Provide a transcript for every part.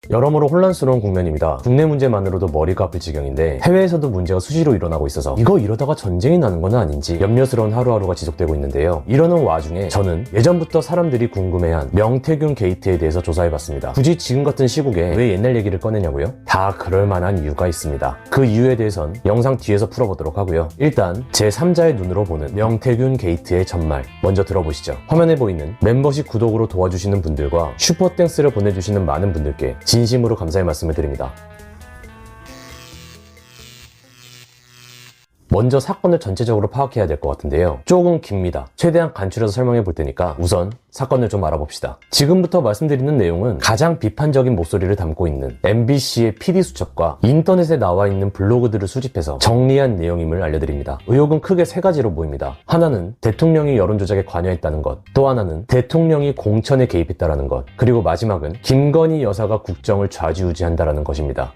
여러모로 혼란스러운 국면입니다. 국내 문제만으로도 머리가 아플 지경인데 해외에서도 문제가 수시로 일어나고 있어서 이러다가 전쟁이 나는 건 아닌지 염려스러운 하루하루가 지속되고 있는데요. 이러는 와중에 저는 예전부터 사람들이 궁금해한 명태균 게이트에 대해서 조사해봤습니다. 굳이 지금 같은 시국에 왜 옛날 얘기를 꺼내냐고요? 다 그럴만한 이유가 있습니다. 그 이유에 대해선 영상 뒤에서 풀어보도록 하고요. 일단 제3자의 눈으로 보는 명태균 게이트의 전말 먼저 들어보시죠. 화면에 보이는 멤버십 구독으로 도와주시는 분들과 슈퍼땡스를 보내주시는 많은 분들께 진심으로 감사의 말씀을 드립니다. 먼저 사건을 전체적으로 파악해야 될 것 같은데요. 조금 깁니다. 최대한 간추려서 설명해 볼 테니까 우선 사건을 좀 알아봅시다. 지금부터 말씀드리는 내용은 가장 비판적인 목소리를 담고 있는 MBC의 PD수첩과 인터넷에 나와 있는 블로그들을 수집해서 정리한 내용임을 알려드립니다. 의혹은 크게 세 가지로 보입니다. 하나는 대통령이 여론조작에 관여했다는 것, 또 하나는 대통령이 공천에 개입했다는 것, 그리고 마지막은 김건희 여사가 국정을 좌지우지한다는 것입니다.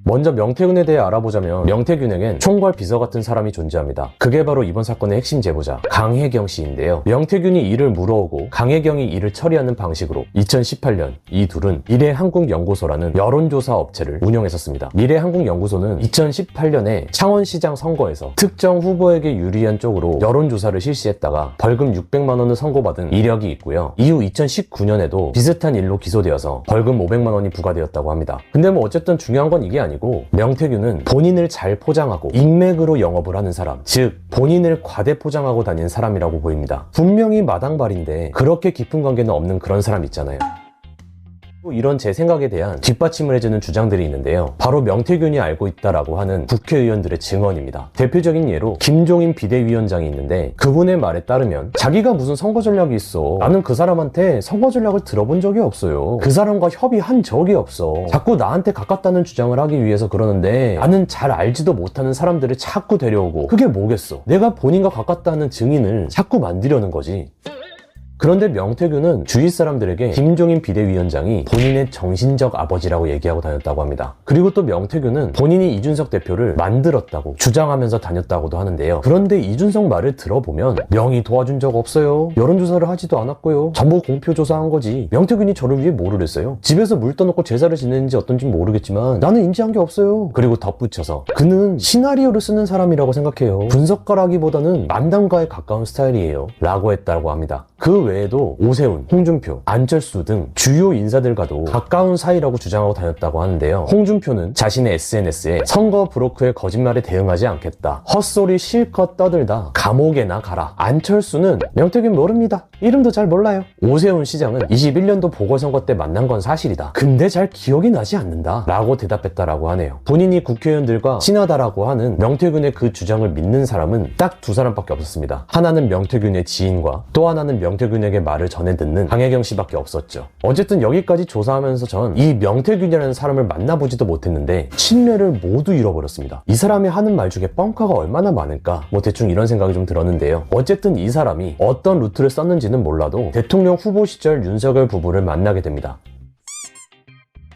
먼저 명태균에 대해 알아보자면 명태균에겐 총괄 비서 같은 사람이 존재합니다. 그게 바로 이번 사건의 핵심 제보자 강혜경 씨인데요. 명태균이 일을 물어오고 강혜경이 일을 처리하는 방식으로 2018년 이 둘은 미래한국연구소라는 여론조사 업체를 운영했었습니다. 미래한국연구소는 2018년에 창원시장 선거에서 특정 후보에게 유리한 쪽으로 여론조사를 실시했다가 벌금 600만 원을 선고받은 이력이 있고요. 이후 2019년에도 비슷한 일로 기소되어서 벌금 500만 원이 부과되었다고 합니다. 근데 어쨌든 중요한 건 이게 아니고 명태균은 본인을 잘 포장하고 인맥으로 영업을 하는 사람, 즉 본인을 과대 포장하고 다니는 사람이라고 보입니다. 분명히 마당발인데 그렇게 깊은 관계는 없는 그런 사람 있잖아요. 이런 제 생각에 대한 뒷받침을 해주는 주장들이 있는데요. 바로 명태균이 알고 있다라고 하는 국회의원들의 증언입니다. 대표적인 예로 김종인 비대위원장이 있는데 그분의 말에 따르면 자기가 무슨 선거 전략이 있어. 나는 그 사람한테 선거 전략을 들어본 적이 없어요. 그 사람과 협의한 적이 없어. 자꾸 나한테 가깝다는 주장을 하기 위해서 그러는데 나는 잘 알지도 못하는 사람들을 자꾸 데려오고 그게 뭐겠어. 내가 본인과 가깝다는 증인을 자꾸 만들려는 거지. 그런데 명태균은 주위 사람들에게 김종인 비대위원장이 본인의 정신적 아버지라고 얘기하고 다녔다고 합니다. 그리고 또 명태균은 본인이 이준석 대표를 만들었다고 주장하면서 다녔다고도 하는데요. 그런데 이준석 말을 들어보면 명이 도와준 적 없어요. 여론조사를 하지도 않았고요. 전부 공표조사한 거지. 명태균이 저를 위해 뭐를 했어요? 집에서 물 떠놓고 제사를 지내는지 어떤지 모르겠지만 나는 인지한 게 없어요. 그리고 덧붙여서 그는 시나리오를 쓰는 사람이라고 생각해요. 분석가라기보다는 만담가에 가까운 스타일이에요. 라고 했다고 합니다. 그 외에도 오세훈, 홍준표, 안철수 등 주요 인사들과도 가까운 사이라고 주장하고 다녔다고 하는데요. 홍준표는 자신의 SNS에 선거 브로커의 거짓말에 대응하지 않겠다. 헛소리 실컷 떠들다 감옥에나 가라. 안철수는 명태균 모릅니다. 이름도 잘 몰라요. 오세훈 시장은 21년도 보궐선거 때 만난 건 사실이다. 근데 잘 기억이 나지 않는다. 라고 대답했다라고 하네요. 본인이 국회의원들과 친하다라고 하는 명태균의 그 주장을 믿는 사람은 딱 두 사람밖에 없었습니다. 하나는 명태균의 지인과 또 하나는 명태균에게 말을 전해 듣는 강혜경 씨밖에 없었죠. 어쨌든 여기까지 조사하면서 전 이 명태균이라는 사람을 만나보지도 못했는데 신뢰를 모두 잃어버렸습니다. 이 사람이 하는 말 중에 뻥카가 얼마나 많을까? 대충 이런 생각이 좀 들었는데요. 어쨌든 이 사람이 어떤 루트를 썼는지는 몰라도 대통령 후보 시절 윤석열 부부를 만나게 됩니다.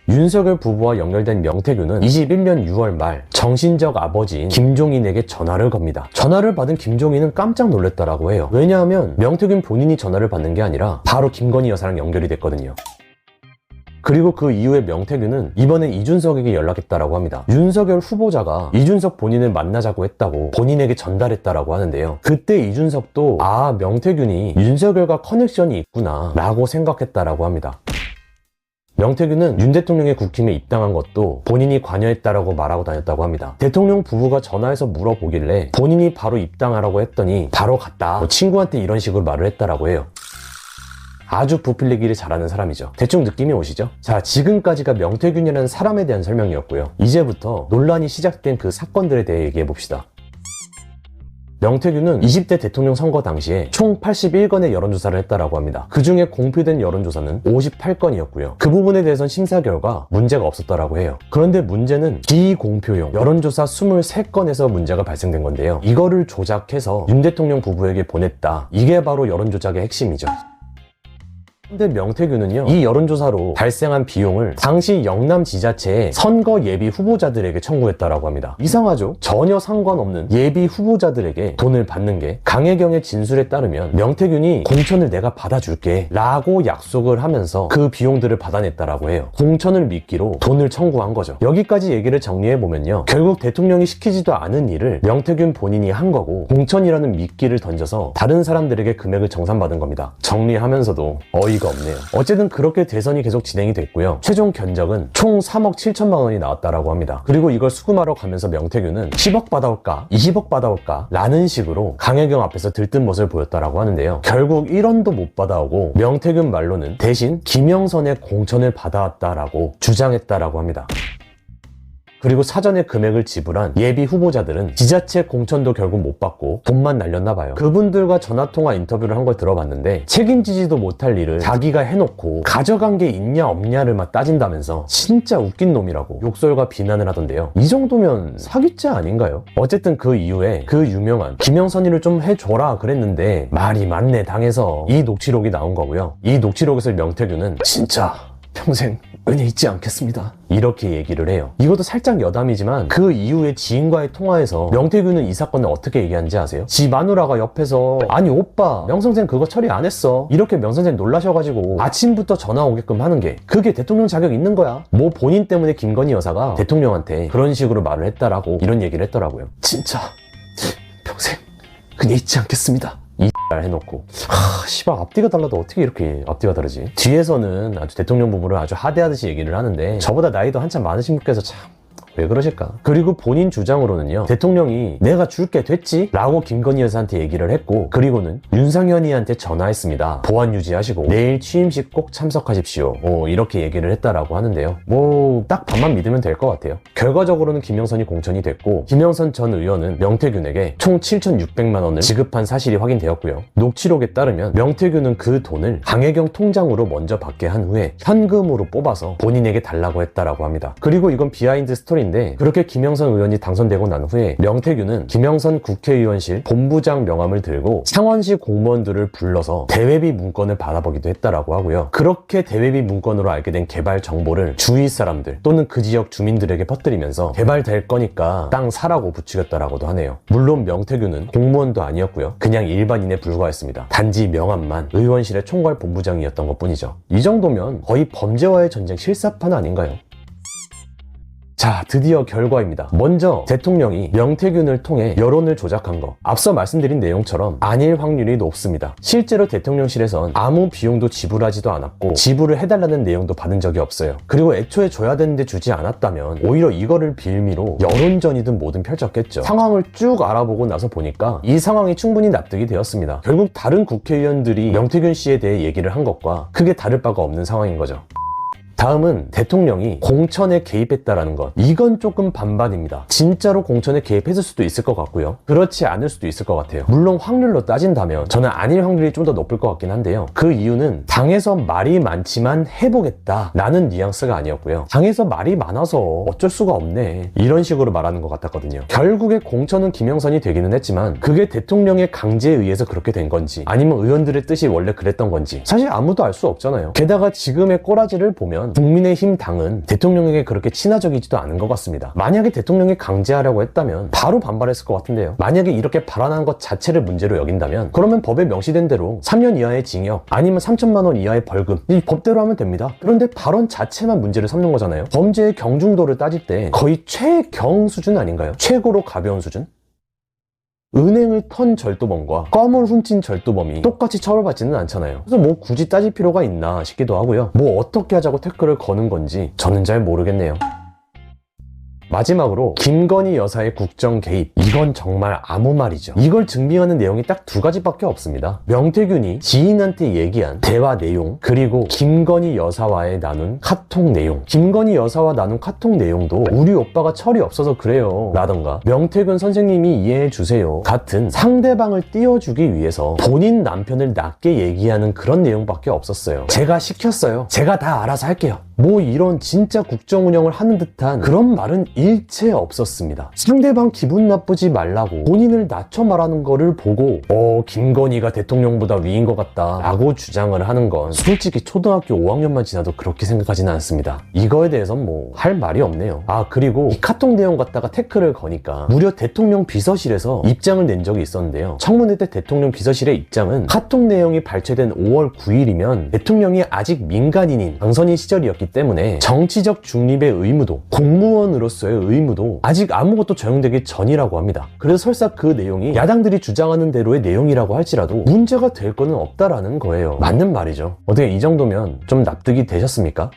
윤석열 부부와 연결된 명태균은 21년 6월 말 정신적 아버지인 김종인에게 전화를 겁니다. 전화를 받은 김종인은 깜짝 놀랐다라고 해요. 왜냐하면 명태균 본인이 전화를 받는 게 아니라 바로 김건희 여사랑 연결이 됐거든요. 그리고 그 이후에 명태균은 이번엔 이준석에게 연락했다라고 합니다. 윤석열 후보자가 이준석 본인을 만나자고 했다고 본인에게 전달했다라고 하는데요. 그때 이준석도 명태균이 윤석열과 커넥션이 있구나 라고 생각했다라고 합니다. 명태균은 윤 대통령의 국힘에 입당한 것도 본인이 관여했다라고 말하고 다녔다고 합니다. 대통령 부부가 전화해서 물어보길래 본인이 바로 입당하라고 했더니 바로 갔다. 친구한테 이런 식으로 말을 했다라고 해요. 아주 부풀리기를 잘하는 사람이죠. 대충 느낌이 오시죠? 자, 지금까지가 명태균이라는 사람에 대한 설명이었고요. 이제부터 논란이 시작된 그 사건들에 대해 얘기해봅시다. 명태균은 20대 대통령 선거 당시에 총 81건의 여론조사를 했다라고 합니다. 그 중에 공표된 여론조사는 58건이었고요. 그 부분에 대해서는 심사 결과 문제가 없었다라고 해요. 그런데 문제는 비공표용 여론조사 23건에서 문제가 발생된 건데요. 이거를 조작해서 윤 대통령 부부에게 보냈다. 이게 바로 여론조작의 핵심이죠. 근데 명태균은요, 이 여론조사로 발생한 비용을 당시 영남지자체의 선거 예비 후보자들에게 청구했다라고 합니다. 이상하죠? 전혀 상관없는 예비 후보자들에게 돈을 받는 게, 강혜경의 진술에 따르면 명태균이 공천을 내가 받아줄게 라고 약속을 하면서 그 비용들을 받아냈다라고 해요. 공천을 미끼로 돈을 청구한 거죠. 여기까지 얘기를 정리해보면요, 결국 대통령이 시키지도 않은 일을 명태균 본인이 한 거고, 공천이라는 미끼를 던져서 다른 사람들에게 금액을 정산받은 겁니다. 정리하면서도 어이가 없네요. 어쨌든 그렇게 대선이 계속 진행이 됐고요. 최종 견적은 총 3억 7천만 원이 나왔다라고 합니다. 그리고 이걸 수금하러 가면서 명태균은 10억 받아올까 20억 받아올까 라는 식으로 강혜경 앞에서 들뜬 모습을 보였다라고 하는데요. 결국 1원도 못 받아오고 명태균 말로는 대신 김영선의 공천을 받아왔다라고 주장했다라고 합니다. 그리고 사전에 금액을 지불한 예비 후보자들은 지자체 공천도 결국 못 받고 돈만 날렸나 봐요. 그분들과 전화통화 인터뷰를 한 걸 들어봤는데, 책임지지도 못할 일을 자기가 해놓고 가져간 게 있냐 없냐를 막 따진다면서 진짜 웃긴 놈이라고 욕설과 비난을 하던데요. 이 정도면 사기죄 아닌가요? 어쨌든 그 이후에 그 유명한 김영선이를 좀 해줘라 그랬는데 말이 많네 당해서 이 녹취록이 나온 거고요. 이 녹취록에서 명태균은 진짜 평생 은혜 잊지 않겠습니다 이렇게 얘기를 해요. 이것도 살짝 여담이지만 그 이후에 지인과의 통화에서 명태균은 이 사건을 어떻게 얘기하는지 아세요? 지 마누라가 옆에서 아니 오빠 명선생 그거 처리 안 했어 이렇게 명선생 놀라셔가지고 아침부터 전화 오게끔 하는 게, 그게 대통령 자격 있는 거야. 뭐 본인 때문에 김건희 여사가 대통령한테 그런 식으로 말을 했다라고 이런 얘기를 했더라고요. 진짜 평생 은혜 잊지 않겠습니다 이 해놓고, 씨발 앞뒤가 달라도 어떻게 이렇게 앞뒤가 다르지? 뒤에서는 아주 대통령 부부를 아주 하대하듯이 얘기를 하는데, 저보다 나이도 한참 많으신 분께서 참 왜 그러실까? 그리고 본인 주장으로는요, 대통령이 내가 줄게 됐지? 라고 김건희 여사한테 얘기를 했고, 그리고는 윤상현이한테 전화했습니다. 보안 유지하시고 내일 취임식 꼭 참석하십시오. 이렇게 얘기를 했다라고 하는데요. 뭐 딱 반만 믿으면 될 것 같아요. 결과적으로는 김영선이 공천이 됐고, 김영선 전 의원은 명태균에게 총 7,600만 원을 지급한 사실이 확인되었고요. 녹취록에 따르면 명태균은 그 돈을 강혜경 통장으로 먼저 받게 한 후에 현금으로 뽑아서 본인에게 달라고 했다라고 합니다. 그리고 이건 비하인드 스토리인데, 그렇게 김영선 의원이 당선되고 난 후에 명태균은 김영선 국회의원실 본부장 명함을 들고 창원시 공무원들을 불러서 대외비 문건을 받아보기도 했다라고 하고요. 그렇게 대외비 문건으로 알게 된 개발 정보를 주위 사람들 또는 그 지역 주민들에게 퍼뜨리면서 개발될 거니까 땅 사라고 부추겼다라고도 하네요. 물론 명태균은 공무원도 아니었고요. 그냥 일반인에 불과했습니다. 단지 명함만 의원실의 총괄 본부장이었던 것뿐이죠. 이 정도면 거의 범죄와의 전쟁 실사판 아닌가요? 자, 드디어 결과입니다. 먼저 대통령이 명태균을 통해 여론을 조작한 거, 앞서 말씀드린 내용처럼 아닐 확률이 높습니다. 실제로 대통령실에선 아무 비용도 지불하지도 않았고 지불을 해달라는 내용도 받은 적이 없어요. 그리고 애초에 줘야 되는데 주지 않았다면 오히려 이거를 빌미로 여론전이든 뭐든 펼쳤겠죠. 상황을 쭉 알아보고 나서 보니까 이 상황이 충분히 납득이 되었습니다. 결국 다른 국회의원들이 명태균 씨에 대해 얘기를 한 것과 크게 다를 바가 없는 상황인 거죠. 다음은 대통령이 공천에 개입했다라는 것. 이건 조금 반반입니다. 진짜로 공천에 개입했을 수도 있을 것 같고요. 그렇지 않을 수도 있을 것 같아요. 물론 확률로 따진다면 저는 아닐 확률이 좀 더 높을 것 같긴 한데요. 그 이유는 당에서 말이 많지만 해보겠다 라는 뉘앙스가 아니었고요. 당에서 말이 많아서 어쩔 수가 없네 이런 식으로 말하는 것 같았거든요. 결국에 공천은 김영선이 되기는 했지만 그게 대통령의 강제에 의해서 그렇게 된 건지 아니면 의원들의 뜻이 원래 그랬던 건지 사실 아무도 알 수 없잖아요. 게다가 지금의 꼬라지를 보면 국민의힘 당은 대통령에게 그렇게 친화적이지도 않은 것 같습니다. 만약에 대통령이 강제하려고 했다면 바로 반발했을 것 같은데요. 만약에 이렇게 발언한 것 자체를 문제로 여긴다면 그러면 법에 명시된 대로 3년 이하의 징역 아니면 3천만 원 이하의 벌금, 이 법대로 하면 됩니다. 그런데 발언 자체만 문제를 삼는 거잖아요. 범죄의 경중도를 따질 때 거의 최경 수준 아닌가요? 최고로 가벼운 수준? 은행을 턴 절도범과 껌을 훔친 절도범이 똑같이 처벌받지는 않잖아요. 그래서 뭐 굳이 따질 필요가 있나 싶기도 하고요. 뭐 어떻게 하자고 태클을 거는 건지 저는 잘 모르겠네요. 마지막으로 김건희 여사의 국정 개입, 이건 정말 아무 말이죠. 이걸 증명하는 내용이 딱 두 가지밖에 없습니다. 명태균이 지인한테 얘기한 대화 내용, 그리고 김건희 여사와의 나눈 카톡 내용. 김건희 여사와 나눈 카톡 내용도 우리 오빠가 철이 없어서 그래요 라던가 명태균 선생님이 이해해 주세요 같은 상대방을 띄워주기 위해서 본인 남편을 낮게 얘기하는 그런 내용밖에 없었어요. 제가 시켰어요, 제가 다 알아서 할게요, 뭐 이런 진짜 국정 운영을 하는 듯한 그런 말은 일체 없었습니다. 상대방 기분 나쁘지 말라고 본인을 낮춰 말하는 거를 보고 김건희가 대통령보다 위인 것 같다 라고 주장을 하는 건 솔직히 초등학교 5학년만 지나도 그렇게 생각하지는 않습니다. 이거에 대해선 뭐 할 말이 없네요. 그리고 이 카톡 내용 갖다가 태클을 거니까 무려 대통령 비서실에서 입장을 낸 적이 있었는데요. 청문회 때 대통령 비서실의 입장은 카톡 내용이 발췌된 5월 9일이면 대통령이 아직 민간인인 당선인 시절이었기 때문에 정치적 중립의 의무도 공무원으로서의 의무도 아직 아무것도 적용되기 전이라고 합니다. 그래서 설사 그 내용이 야당들이 주장하는 대로의 내용이라고 할지라도 문제가 될 거는 없다라는 거예요. 맞는 말이죠. 어떻게 이 정도면 좀 납득이 되셨습니까?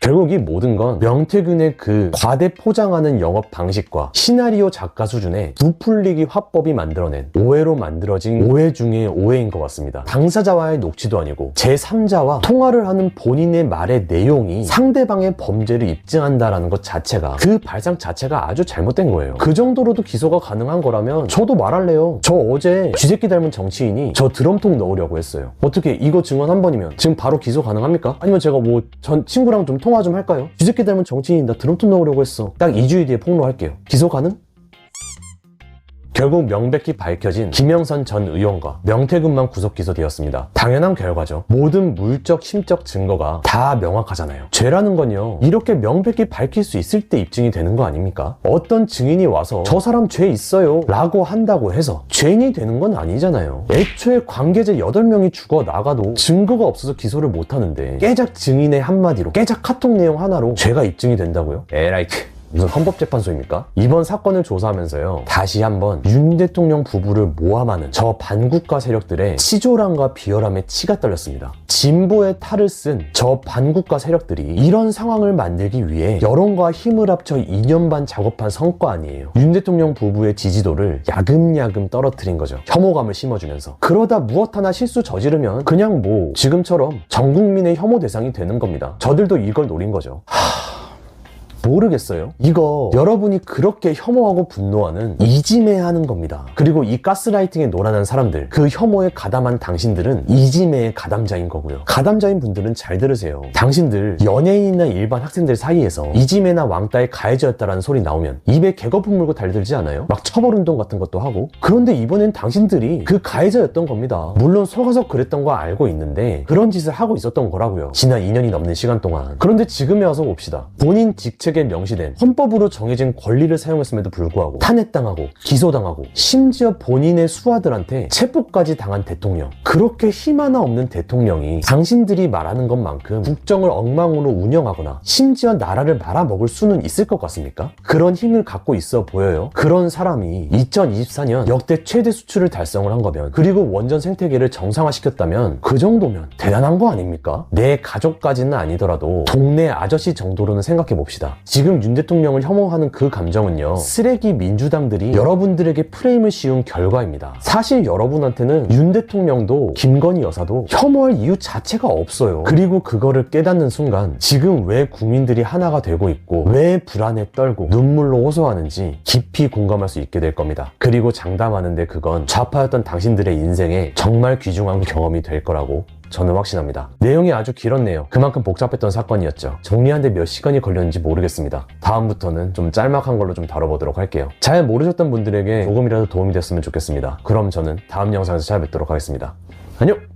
결국 이 모든 건 명태균의 그 과대 포장하는 영업 방식과 시나리오 작가 수준의 부풀리기 화법이 만들어낸 오해로 만들어진 오해 중의 오해인 것 같습니다. 당사자와의 녹취도 아니고 제3자와 통화를 하는 본인의 말의 내용이 상대방의 범죄를 입증한다라는 것 자체가 그 발상 자체가 아주 잘못된 거예요. 그 정도로도 기소가 가능한 거라면 저도 말할래요. 저 어제 쥐새끼 닮은 정치인이 저 드럼통 넣으려고 했어요. 어떻게 이거 증언 한 번이면 지금 바로 기소 가능합니까? 아니면 제가 뭐 전 친구랑 좀 통화 좀 할까요? 쥐새끼 닮은 정치인 나 드럼통 넣으려고 했어. 딱 2주일 뒤에 폭로할게요. 기소 가능? 결국 명백히 밝혀진 김영선 전 의원과 명태균만 구속 기소되었습니다. 당연한 결과죠. 모든 물적, 심적 증거가 다 명확하잖아요. 죄라는 건요, 이렇게 명백히 밝힐 수 있을 때 입증이 되는 거 아닙니까? 어떤 증인이 와서 저 사람 죄 있어요 라고 한다고 해서 죄인이 되는 건 아니잖아요. 애초에 관계자 8명이 죽어 나가도 증거가 없어서 기소를 못하는데 깨작 증인의 한마디로, 깨작 카톡 내용 하나로 죄가 입증이 된다고요? 에라이 무슨 헌법재판소입니까? 이번 사건을 조사하면서요, 다시 한번 윤 대통령 부부를 모함하는 저 반국가 세력들의 치졸함과 비열함에 치가 떨렸습니다. 진보의 탈을 쓴 저 반국가 세력들이 이런 상황을 만들기 위해 여론과 힘을 합쳐 2년 반 작업한 성과 아니에요. 윤 대통령 부부의 지지도를 야금야금 떨어뜨린 거죠. 혐오감을 심어주면서. 그러다 무엇 하나 실수 저지르면 그냥 뭐 지금처럼 전 국민의 혐오 대상이 되는 겁니다. 저들도 이걸 노린 거죠. 모르겠어요. 이거 여러분이 그렇게 혐오하고 분노하는 이지매하는 겁니다. 그리고 이 가스라이팅에 노란한 사람들, 그 혐오에 가담한 당신들은 이지매의 가담자인 거고요. 가담자인 분들은 잘 들으세요. 당신들 연예인이나 일반 학생들 사이에서 이지매나 왕따의 가해자였다라는 소리 나오면 입에 개거품 물고 달들지 않아요? 막 처벌운동 같은 것도 하고. 그런데 이번엔 당신들이 그 가해자였던 겁니다. 물론 속아서 그랬던 거 알고 있는데 그런 짓을 하고 있었던 거라고요. 지난 2년이 넘는 시간 동안. 그런데 지금에 와서 봅시다. 본인 직책에 명시된 헌법으로 정해진 권리를 사용했음에도 불구하고 탄핵당하고 기소당하고 심지어 본인의 수하들한테 체포까지 당한 대통령, 그렇게 힘 하나 없는 대통령이 당신들이 말하는 것만큼 국정을 엉망으로 운영하거나 심지어 나라를 말아먹을 수는 있을 것 같습니까? 그런 힘을 갖고 있어 보여요? 그런 사람이 2024년 역대 최대 수출을 달성을 한 거면, 그리고 원전 생태계를 정상화시켰다면 그 정도면 대단한 거 아닙니까? 내 가족까지는 아니더라도 동네 아저씨 정도로는 생각해 봅시다. 지금 윤 대통령을 혐오하는 그 감정은요, 쓰레기 민주당들이 여러분들에게 프레임을 씌운 결과입니다. 사실 여러분한테는 윤 대통령도 김건희 여사도 혐오할 이유 자체가 없어요. 그리고 그거를 깨닫는 순간 지금 왜 국민들이 하나가 되고 있고 왜 불안에 떨고 눈물로 호소하는지 깊이 공감할 수 있게 될 겁니다. 그리고 장담하는데 그건 좌파였던 당신들의 인생에 정말 귀중한 경험이 될 거라고 저는 확신합니다. 내용이 아주 길었네요. 그만큼 복잡했던 사건이었죠. 정리하는데 몇 시간이 걸렸는지 모르겠습니다. 다음부터는 좀 짤막한 걸로 좀 다뤄보도록 할게요. 잘 모르셨던 분들에게 조금이라도 도움이 됐으면 좋겠습니다. 그럼 저는 다음 영상에서 찾아뵙도록 하겠습니다. 안녕!